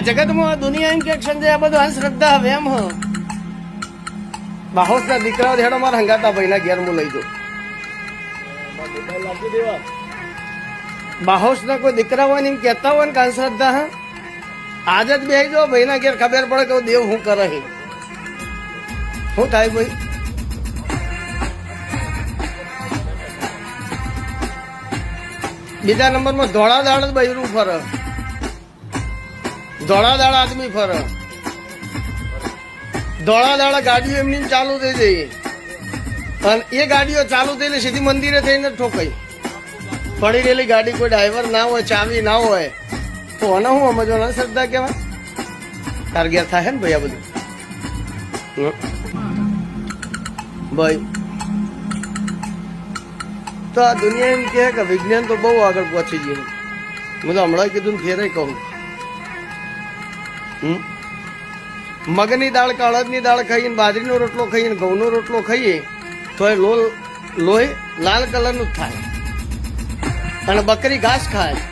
જગતમાં દુનિયા એમ કે સંજય આ બધું અંધશ્રદ્ધા હવે એમ બાહોશ ના દીકરાઓ હેડો મારા હંગાતા ભાઈ ના ઘેર હું લઈ જાઉં બાહોશ ના કોઈ દીકરા હોય ને એમ કેતા હોય ને કે અંધશ્રદ્ધા હા આજ જ બે જો ભાઈ ના ઘેર ખબર પડે કે દેવ શું કરે છે શું થાય ભાઈ બીજા નંબરમાં ધોળા દાળ જ બૈરું ફરે ધોળા દાળ આદમી ફરે ધોળા દાળ ગાડીઓ એમની ચાલુ થઈ જઈ અને એ ગાડીઓ ચાલુ થઈને સીધી મંદિરે થઈને ઠોકાઈ પડી રહેલી ગાડી કોઈ ડ્રાઈવર ના હોય ચાવી ના હોય તો આને હું સમજવાના શ્રદ્ધા કેવાય તાર ઘેર થાય ને ભાઈ આ બધું ભાઈ તો આ દુનિયા એમ કે વિજ્ઞાન તો બહુ આગળ પહોંચી ગયું હું તો હમણાં કીધું ને ફેરે કહું મગની દાળ કે અડદની દાળ ખાઈએ બાજરીનો રોટલો ખાઈએ ઘઉંનો રોટલો ખાઈએ તો એ લોહી લાલ કલરનું જ થાય અને બકરી ઘાસ ખાય